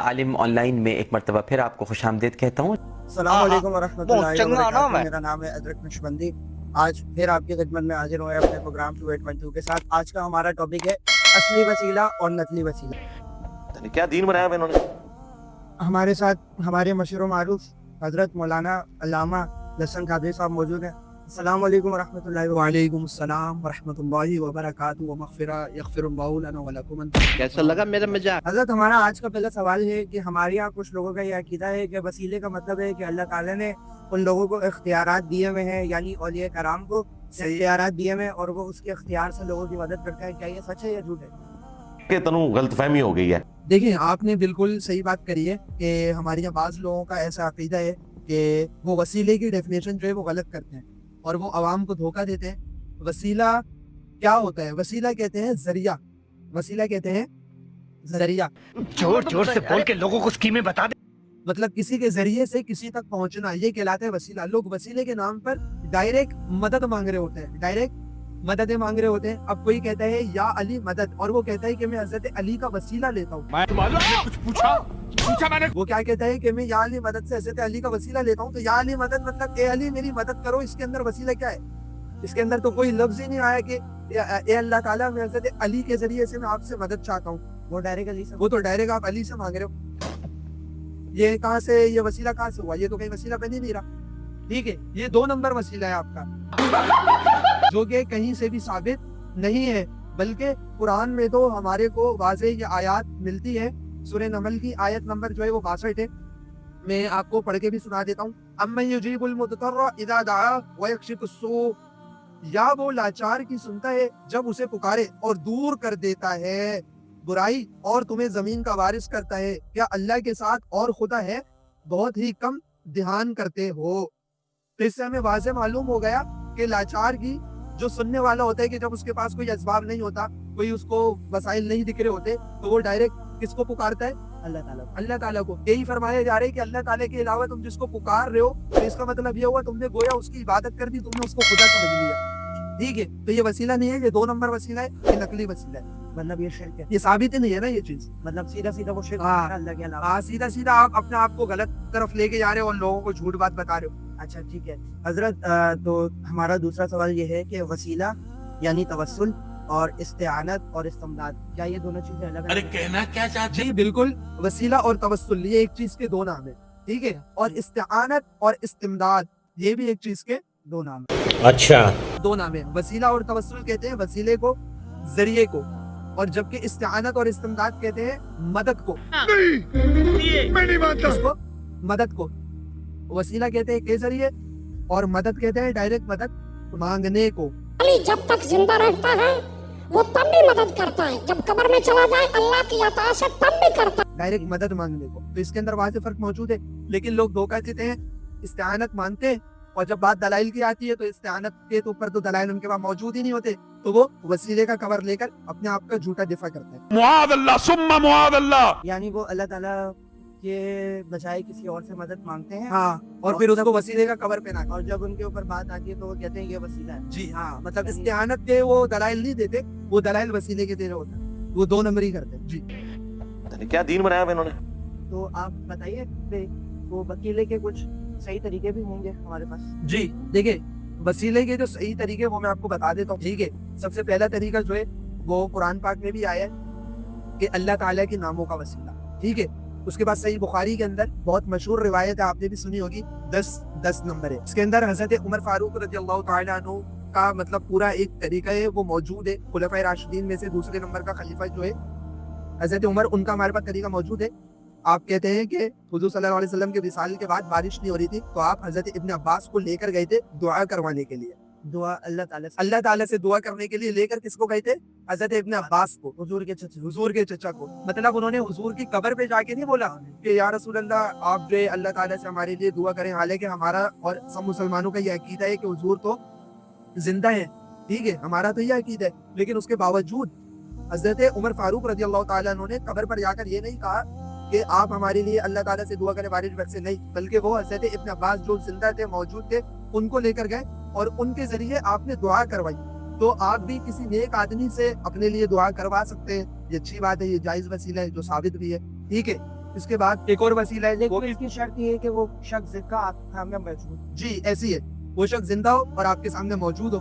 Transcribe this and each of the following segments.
आलिम ऑनलाइन में एक मरतबा फिर आपको खुशामदीद कहता हूँ। अस्सलाम वालेकुम वरहमतुल्लाहि वबरकातुहू। मेरा नाम है अदरक नक्शबंदी। आज फिर आपकी खिदमत में हाजिर हुए अपने प्रोग्राम 2812 के साथ। आज का हमारा टॉपिक है असली वसीला और नकली वसीला। क्या दीन बनाया इन्होंने। हमारे साथ हमारे मशहूर मारूफ हजरत मौलाना अल्लामा लसन कादरी साहब मौजूद हैं। अस्सलाम वालेकुम वरहमतुल्लाहि वालेकुम अस्सलाम वरहमतुल्लाहि वबरकातुहू व मग़फ़िरा यग़फ़िरुल्लाहु लना व लकुम। कैसा लगा मेरा मजाक? हजरत हमारा आज का पहला सवाल है कि हमारे यहाँ कुछ लोगों का यह अकीदा है कि वसीले का मतलब है कि अल्लाह ताला ने उन लोगों को इख्तियारात दिए हुए हैं, यानी औलिया कराम को इख्तियारात दिए हुए हैं और वो उसके इख्तियार से लोगों की मदद करता है। क्या ये सच है या झूठ है? कि तनु गलतफहमी हो गई है। देखिए, आपने बिल्कुल सही बात करी है कि हमारे यहाँ बाज़ लोगों का ऐसा अकीदा है कि वो वसीले की डेफिनेशन जो है वो गलत करते हैं और वो आवाम को धोखा देते हैं। वसीला क्या होता है? वसीला कहते हैं जरिया। वसीला कहते हैं जरिया। जोर जोर से बोल के लोगों को स्कीमें बता दे। मतलब किसी के जरिए से किसी तक पहुंचना, ये कहलाता है वसीला। लोग वसीले के नाम पर डायरेक्ट मदद मांग रहे होते हैं, डायरेक्ट मददें मांग रहे होते हैं। अब कोई कहता है या अली मदद, और वो कहता है कि मैं हजरत अली का वसीला लेता हूँ। कुछ पूछा मैंने। वो क्या कहता है कि मैं या अली मदद से हजरत अली का वसीला लेता हूँ। तो या अली मदद मतलब ए अली मेरी मदद करो, इसके अंदर वसीला क्या है? इसके अंदर तो कोई लफ्ज ही नहीं आया कि ए अल्लाह ताला मैं हजरत अली के जरिए से मैं आपसे मदद चाहता हूँ। वो डायरेक्ट अली से, वो तो डायरेक्ट आप अली से मांग रहे हो। ये कहाँ से, ये वसीला कहाँ से हुआ? ये तो कहीं वसीला बन ही नहीं रहा। ठीक है, ये 2 नंबर वसीला है आपका, जो कि कहीं से भी साबित नहीं है। बल्कि कुरान में तो हमारे को वाज़े ये आयत मिलती है। सूरह नमल की आयत नंबर जो है वो 62 है। मैं आपको पढ़ के भी सुना देता हूँ। अम्मन युजीबुल मुद्तर्रा इज़ा दआ व यक्शिफुस सू, या वो लाचार की सुनता है जब उसे पुकारे और दूर कर देता है बुराई, और तुम्हें जमीन का वारिस करता है। क्या अल्लाह के साथ और खुदा है? बहुत ही कम ध्यान करते हो। तो इससे हमें वाज़े मालूम हो गया कि लाचार की जो सुनने वाला होता है कि जब उसके पास कोई असबाब नहीं होता, कोई उसको वसाइल नहीं दिख रहे होते, तो वो डायरेक्ट किसको पुकारता है? अल्लाह ताला को। यही फरमाया जा रहा है कि अल्लाह ताला के अलावा तुम जिसको पुकार रहे हो, तो इसका मतलब ये हुआ तुमने गोया उसकी इबादत कर दी, तुमने उसको खुदा समझ लिया। ठीक है, तो ये वसीला नहीं है, ये 2 नंबर वसीला है, ये नकली वसीला है। मतलब ये शिर्क है, ये साबित ही नहीं है ना ये चीज। मतलब सीधा सीधा वो शिर्क है अल्लाह के अलावा। हाँ, सीधा सीधा आप अपने आप को गलत तरफ लेके जा रहे हो और लोगों को झूठ बात बता रहे हो। अच्छा ठीक है हजरत, तो हमारा दूसरा सवाल ये है कि वसीला यानी तवस्सुल और इस्तिआनत और इस्तिमदाद, क्या ये दोनों चीजें अलग हैं? अरे कहना क्या चाहते? जी बिल्कुल, वसीला और तवस्सुल ये एक चीज के 2 नाम है। ठीक है, और इस्तिआनत और इस्तिमदाद ये भी एक चीज के 2 नाम है। अच्छा, 2 नाम है। वसीला और तवस्सुल कहते हैं वसीले को, जरिए को, और जबकि इस्तिआनत और इस्तिमदाद कहते हैं मदद को। नहीं, मैं नहीं मानता। इसको मदद को वसीला कहते हैं के जरिए, और मदद कहते हैं डायरेक्ट मदद मांगने को। अली जब तक जिंदा रहता है वो तब भी मदद करता है, जब कब्र में चला जाए अल्लाह की अता से तब भी करता है। डायरेक्ट मदद मांगने को, तो इसके अंदर वाज़ेह फर्क मौजूद है। लेकिन लोग धोखा देते हैं, इस्तिआनत मानते हैं, और जब बात दलाइल की आती है तो इस्तिआनत के ऊपर तो दलाइल उनके पास मौजूद ही नहीं होते, तो वो वसीले का कवर लेकर अपने आप का झूठा दिफा करते हैं। मुआद अल्लाह सुम्मा मुआद अल्लाह। यानी वो अल्लाह ताला के बजाय किसी और से मदद मांगते हैं। हाँ, और फिर उसको वसीले का कवर पहना, और जब उनके ऊपर बात आती है तो वो कहते हैं ये वसीला है। जी हाँ, मतलब इस्तिआनत के वो दलाइल नहीं देते, वो दलाइल वसीले के दे रहे होते हैं, वो 2 नंबर ही करते हैं। जी, क्या दीन बनाया इन्होंने। तो आप बताइए, वो वकीले के कुछ सही तरीके भी होंगे हमारे पास। जी देखिए, वसीले के जो सही तरीके वो मैं आपको बता देता हूँ। ठीक है, सबसे पहला तरीका जो है वो कुरान पाक में भी आया है कि अल्लाह ताला के नामों का वसीला। ठीक है, उसके बाद सही बुखारी के अंदर बहुत मशहूर रिवायत है, आपने भी सुनी होगी, 10 नंबर है। इसके अंदर हजरत उमर फारूक रज़ियल्लाहु ताला अन्हु का मतलब पूरा एक तरीका है वो मौजूद है। खुलफाए राशिदीन में से दूसरे नंबर का खलीफा जो है हजरत उमर, उनका हमारे पास तरीका मौजूद है। आप कहते हैं कि हुजूर सल्लल्लाहु अलैहि वसल्लम के विसाल के बाद बारिश नहीं हो रही थी, तो आप हजरत इब्न अब्बास को लेकर गए थे दुआ करवाने के लिए। दुआ अल्लाह ताला से दुआ करने के लिए लेकर किसको गए थे? हजरत इब्न अब्बास को, हुजूर के चचा को। मतलब उन्होंने हुजूर की कब्र पे जाके नहीं बोला कि या रसूल अल्लाह आप जो अल्लाह ताला से हमारे लिए दुआ करें। हालांकि हमारा और सब मुसलमानों का ये अकीदा है कि हुजूर तो जिंदा है। ठीक है, हमारा तो ये अकीदा है, लेकिन उसके बावजूद हजरत उमर फारूक रज़ियल्लाहु ताला अन्हु ने कब्र पर जाकर ये नहीं कहा कि आप हमारे लिए अल्लाह ताला से दुआ करें बारिश बरसे, नहीं, बल्कि वो हजरत इब्न अब्बास जो जिंदा थे, मौजूद थे, उनको लेकर गए और उनके जरिए आपने दुआ करवाई। तो आप भी किसी नेक आदमी से अपने लिए दुआ करवा सकते हैं, ये अच्छी बात है, ये जायज वसीला है जो साबित भी है। ठीक है, اس کے بعد ایک اور وسیلہ ہے وہ لیکن اس کی شرط یہ ہے کہ وہ شخص کا آپ کے سامنے موجود. جی ایسی ہے وہ شخص زندہ ہو اور آپ کے سامنے موجود ہو.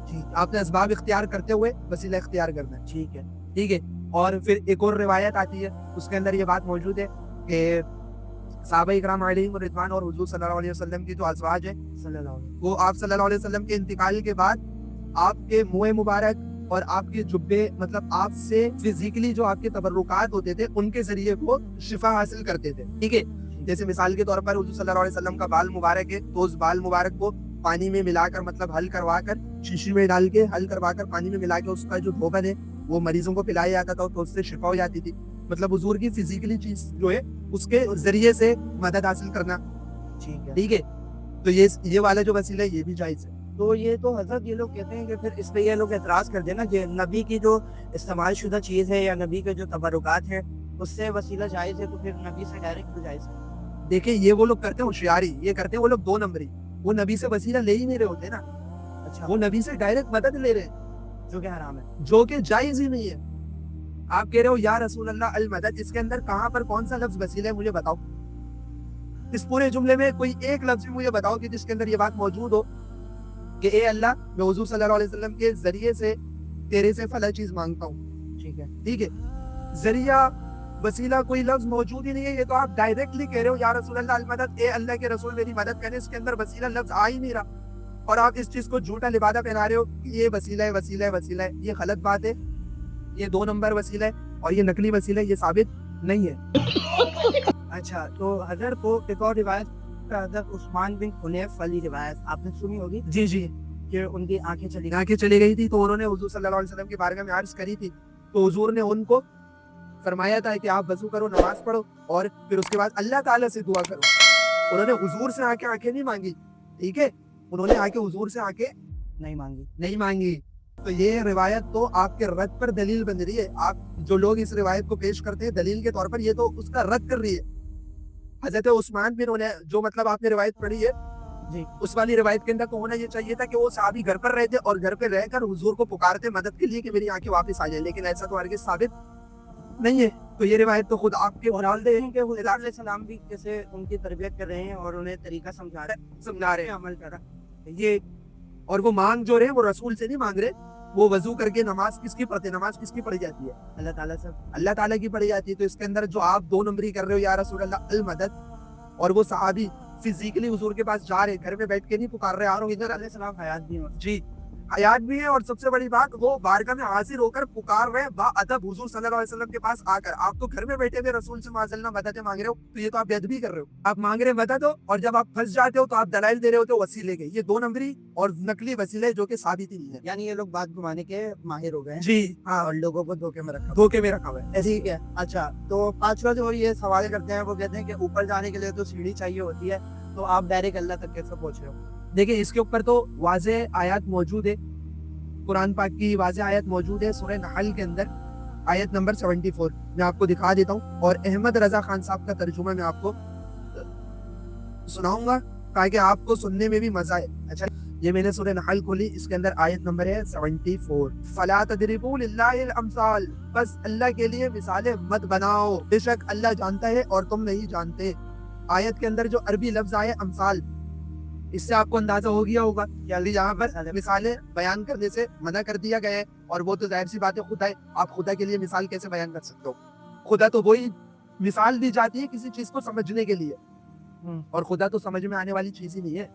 جی آپ نے اسباب اختیار کرتے ہوئے وسیلہ اختیار کرنا ہے. ٹھیک ہے. ٹھیک ہے. اور پھر ایک اور روایت آتی ہے اس کے اندر یہ بات موجود ہے کہ صحابہ اکرام علیہم رضوان اور حضور صلی اللہ علیہ وسلم کی جو ازواج ہیں صلی اللہ علیہ وہ آپ صلی اللہ علیہ وسلم کے انتقال کے بعد آپ کے منہ مبارک اور آپ کے جبے مطلب آپ سے فزیکلی جو آپ کے تبرکات ہوتے تھے ان کے ذریعے وہ شفا حاصل کرتے تھے. ٹھیک ہے. جیسے مثال کے طور پر حضور صلی اللہ علیہ وسلم کا بال مبارک ہے تو اس بال مبارک کو پانی میں ملا کر مطلب حل کروا کر شیشی میں ڈال کے حل کروا کر پانی میں ملا کے اس کا جو دھوبن ہے وہ مریضوں کو پلایا جاتا تھا تو اس سے شفا ہو جاتی تھی. مطلب حضور کی فزیکلی چیز جو ہے اس کے ذریعے سے مدد حاصل کرنا. ٹھیک ہے. ٹھیک ہے. تو یہ والا جو وسیلہ ہے یہ بھی جائز ہے. تو یہ تو حضرت یہ لوگ کہتے ہیں کہ پھر اس پہ یہ لوگ اعتراض کر دینا کہ نبی کی جو استعمال شدہ چیز ہے یا نبی کے جو تبرکات ہیں اس سے وسیلہ جائز ہے تو پھر نبی سے ڈائریکٹ تو جائز ہے. دیکھیں یہ وہ لوگ کرتے ہیں ہوشیاری, یہ کرتے ہیں وہ لوگ 2 نمبری. وہ نبی سے وسیلہ لے ہی نہیں رہے ہوتے نا. اچھا. وہ نبی سے ڈائریکٹ مدد لے رہے ہیں جو کہ حرام ہے. جو کہ جائز ہی نہیں ہے. آپ کہہ رہے ہو یا رسول اللہ المدد, اس کے اندر کہاں پر کون سا لفظ وسیلہ ہے مجھے بتاؤ. اس پورے جملے میں کوئی ایک لفظ مجھے بتاؤ کہ جس کے اندر یہ بات موجود ہو کہ اے اللہ میں حضور صلی اللہ علیہ وسلم کے ذریعے سے تیرے سے فلاں چیز مانگتا ہوں. ٹھیک ہے. ٹھیک ہے. ذریعہ وسیلہ کوئی لفظ موجود ہی نہیں ہے. یہ تو آپ ڈائریکٹلی کہہ رہے ہو یا رسول اللہ المدد, اے اللہ کے رسول میری مدد کریں. اس کے اندر وسیلہ لفظ آ ہی نہیں رہا اور آپ اس چیز کو جھوٹا لبادہ پہنا رہے ہو کہ یہ وسیلہ ہے وسیلہ ہے وسیلہ ہے. یہ غلط بات ہے. یہ 2 نمبر وسیلہ ہے اور یہ نقلی وسیلہ ہے, یہ ثابت نہیں ہے. اچھا تو حضرت کو ایک اور روایت حضرت عثمان بن حنیف والی روایت آپ نے سنی ہوگی جی جی کہ ان کی آنکھیں چلی آنکھیں چلی گئی تھی تو انہوں نے حضور صلی اللہ علیہ وسلم کی بارگاہ میں عرض کری تھی تو حضور نے ان کو فرمایا تھا کہ آپ وضو کرو, نماز پڑھو اور پھر اس کے بعد اللہ تعالیٰ سے دعا کرو. انہوں نے حضور سے آنکھیں نہیں مانگی. ٹھیک ہے. انہوں نے حضور سے آنکھیں نہیں مانگی. تو یہ روایت تو آپ کے رد پر دلیل بن رہی ہے. آپ جو لوگ اس روایت کو پیش کرتے ہیں دلیل کے طور پر, یہ تو اس کا رد کر رہی ہے. حضرت عثمان بن حنیف جو مطلب آپ نے روایت پڑھی ہے جی اس والی روایت کے اندر تو ہونا یہ چاہیے تھا کہ وہ صحابی گھر پر رہتے اور گھر پہ رہ کر حضور کو پکارتے مدد کے لیے کہ میری آنکھیں واپس آ جائیں, لیکن ایسا تو ہرگز ثابت نہیں ہے. تو یہ روایت تو خود آپ کے والدے ہیں کہ حضور علیہ السلام بھی جیسے ان کی تربیت کر رہے ہیں اور انہیں طریقہ سمجھا رہے ہیں عمل کر رہا یہ. اور وہ مانگ جو رہے وہ رسول سے نہیں مانگ رہے, وہ وضو کر کے نماز کس کی پڑھتے, نماز کس کی پڑھی جاتی ہے اللہ تعالیٰ سے, اللہ تعالیٰ کی پڑھی جاتی ہے. تو اس کے اندر جو آپ 2 نمبری کر رہے ہو یا رسول اللہ المدد, اور وہ صحابی فزیکلی حضور کے پاس جا رہے, گھر میں بیٹھ کے نہیں پکار رہے, اور ادھر علیہ السلام حیات بھی ہیں. جی حیات بھی ہے, اور سب سے بڑی بات وہ بارگاہ میں حاضر ہو کر پکار رہے با ادب حضور صلی اللہ علیہ وسلم کے پاس آ کر. آپ تو گھر میں بیٹھے ہوئے رسول سے معاذ اللہ مدد مانگ رہے ہو, تو یہ تو آپ بے ادبی کر رہے ہو. آپ مانگ رہے مدد ہو اور جب آپ پھنس جاتے ہو تو آپ دلائل دے رہے ہوتے ہو وسیلے کے. یہ 2 نمبری اور نقلی وسیلے جو کہ ثابت ہی نہیں ہے. یعنی یہ لوگ بات گھمانے کے ماہر ہو گئے ہیں. جی ہاں, اور لوگوں کو دھوکے میں رکھا ہوا ہے. ایسی ٹھیک ہے. اچھا تو 5واں جو یہ سوال کرتے ہیں وہ کہتے ہیں کہ اوپر جانے کے لیے تو سیڑھی چاہیے ہوتی ہے, تو آپ ڈائریکٹ اللہ تک کیسے پہنچ رہے ہو؟ دیکھیں اس کے اوپر تو واضح آیات موجود ہے, قرآن پاک کی واضح آیت موجود ہے سورہ نحل کے اندر آیت نمبر 74. میں آپ کو دکھا دیتا ہوں اور احمد رضا خان صاحب کا ترجمہ میں آپ کو سناؤں گا تاکہ آپ کو سننے میں بھی مزہ آئے. اچھا یہ میں نے سورہ نحل کھولی, اس کے اندر آیت نمبر ہے 74. فلا تضربوا للہ الامثال, بس اللہ کے لیے مثالیں مت بناؤ, بے شک اللہ جانتا ہے اور تم نہیں جانتے. آیت کے اندر جو عربی لفظ آئے امثال, اس سے آپ کو اندازہ ہو گیا ہوگا کہ علی یہاں پر مثالیں بیان کرنے سے منع کر دیا گیا ہے, اور وہ تو ظاہر سی بات ہے خدا ہے. آپ خدا کے لیے مثال کیسے بیان کر سکتے ہو؟ خدا تو وہی مثال دی جاتی ہے کسی چیز کو سمجھنے کے لیے, اور خدا تو سمجھ میں آنے والی چیز ہی نہیں ہے.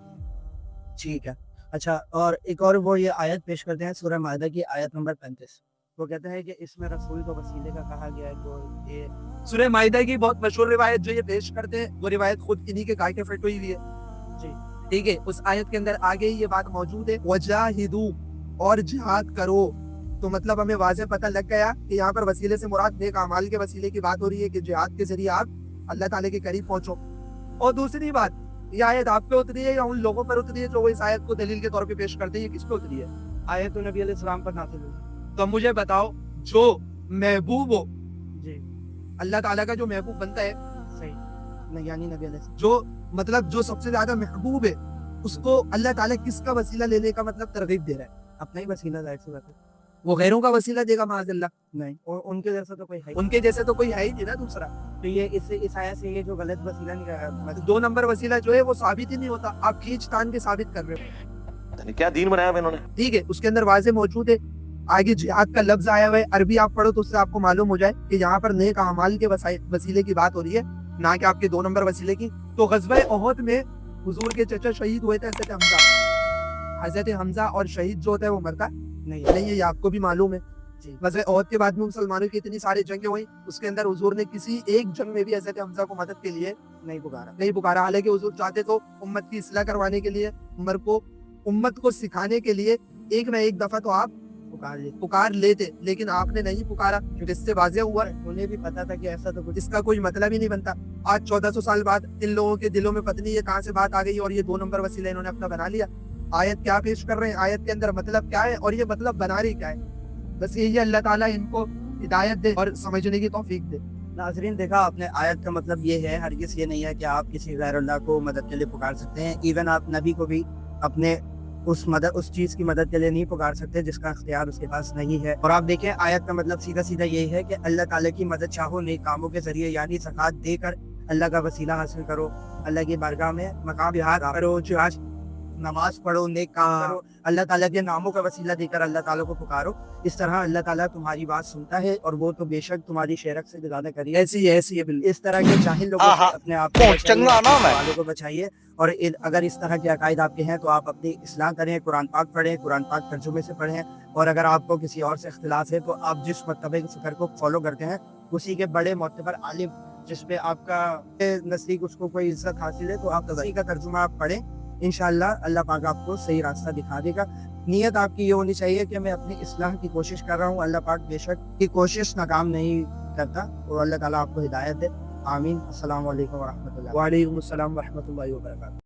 ٹھیک ہے. اچھا اور ایک اور وہ یہ آیت پیش کرتے ہیں سورہ مائدہ کی آیت نمبر 35. وہ کہتے ہیں کہ اس میں رسول کو وسیلے کا کہا گیا ہے. تو یہ سورہ مائدہ کی بہت مشہور روایت جو یہ پیش کرتے ہیں وہ روایت خود انہی کے گائے کے فٹ ہوئی ہے. جی ٹھیک ہے. اس آیت کے اندر آگے ہی یہ بات موجود ہے وجاہدو, اور جہاد کرو. تو مطلب ہمیں واضح پتہ لگ گیا کہ یہاں پر وسیلے سے مراد نیک اعمال کے وسیلے کی بات ہو رہی ہے کہ جہاد کے ذریعے آپ اللہ تعالیٰ کے قریب پہنچو. اور دوسری بات, یہ آیت آپ پہ اتری ہے یا ان لوگوں پر اتری ہے جو وہ اس آیت کو دلیل کے طور پہ پیش کرتے ہیں, یہ کس پہ اتری ہے؟ آیت نبی علیہ السلام پر نازل ہوئی. تو مجھے بتاؤ جو محبوب ہو, جی اللہ تعالیٰ کا جو محبوب بنتا ہے, صحیح, یعنی نبی علیہ السلام جو مطلب جو سب سے زیادہ محبوب ہے, اس کو اللہ تعالیٰ کس کا وسیلہ لینے کا مطلب ترغیب دے رہا ہے؟ اپنا ہی وسیلہ ظاہر سی بات ہے. वो गैरों का वसीला देगा माज़अल्लाह। नहीं, और उनके जैसा तो कोई है ही उनके जैसे तो कोई है ही नहीं ना दूसरा। नहीं। तो ये इस आयत से ये जो गलत वसीला नहीं 2 नंबर वसीला जो है वो साबित ही नहीं होता, आप खींच तान के साबित कर रहे हो। यानी क्या दीन बनाया हुआ इन्होंने? ठीक है, उसके अंदर वाजे मौजूद है। आगे जिहाद का लफ्ज आया हुआ है, अरबी आप पढ़ो तो उससे आपको मालूम हो जाए कि यहाँ पर नेक अमाल के वसीले की बात हो रही है, ना कि आपके 2 नंबर वसीले की। तो ग़ज़वा ओहद में हुजूर के चचा शहीद हुए थे हज़रत हमजा और शहीद जो होता है वो मरता नहीं नहीं है, ये आपको भी मालूम है। ग़ज़वा ओहद के बाद में मुसलमानों की इतनी सारी जंगें हुई, उसके अंदर हुजूर ने किसी एक जंग में भी हज़रत हमजा को मदद के लिए नहीं पुकारा। नहीं पुकारा। हालांकि हुजूर चाहते तो उम्मत की इस्लाह करवाने के लिए, उम्मत को सिखाने के लिए एक ना एक दफा तो आप पुकार लेते, लेकिन आपने नहीं पुकारा। इससे वाज़ेह हुआ उन्हें भी पता था कि ऐसा तो कुछ इसका कोई मतलब ही नहीं बनता। आज 1400 साल बाद इन लोगों के दिलों में पता नहीं ये कहाँ से बात आ गई और ये 2 नंबर वसीला इन्होंने अपना बना लिया। आयत क्या पेश कर रहे हैं, आयत के अंदर मतलब क्या है और ये मतलब बना रही क्या है। बस यही अल्लाह ताला इनको हिदायत दे और समझने की तौफीक दे। नाज़रीन, देखा आपने, आयत का मतलब ये है, हरगिज़ ये नहीं है कि आप किसी गैर अल्लाह को मदद के लिए पुकार सकते हैं। इवन आप नबी को भी अपने उस चीज़ की मदद के लिए नहीं पुकार सकते जिसका इख्तियार उसके पास नहीं है। और आप देखें, आयत का मतलब सीधा सीधा यही है कि अल्लाह ताला की मदद चाहो नेक कामों के जरिए, यानी ज़कात देकर अल्लाह का वसीला हासिल करो, अल्लाह की बारगाह में मकाम याद करो, जिहाद नमाज पढ़ो, नेक काम करो, अल्लाह ताला के नामों का वसीला देकर अल्लाह ताला को पुकारो। इस तरह अल्लाह ताला तुम्हारी बात सुनता है और वो तो बेशक तुम्हारी शेरक से ज़्यादा करिए। ऐसी है बिल्कुल। इस तरह के जाहिल लोगों से अपने आप को बचाइए, को बचाइए। और अगर इस तरह के अकायद आपके हैं तो आप अपनी इस्लाह करें, कुरान पाक पढ़ें, कुरान पाक तर्जुमे से पढ़ें। और अगर आपको किसी और से इख्तिलाफ है तो आप जिस मतबे फ़िक्र को फॉलो करते हैं उसी के बड़े मोतबर आलिम जिस पे आपका नज़दीक उसको कोई इज्जत हासिल है तो आप उसी का तर्जुमा आप पढ़ें। इंशाअल्लाह अल्लाह पाक आपको सही रास्ता दिखा देगा। नियत आपकी ये होनी चाहिए कि मैं अपनी इस्लाह की कोशिश कर रहा हूँ। अल्लाह पाक बेशक की कोशिश नाकाम नहीं करता और अल्लाह ताला आपको हिदायत दे। आमीन। अस्सलाम वालेकुम व रहमतुल्लाह। वालेकुम अस्सलाम व रहमतुल्लाहि व बरकातहू।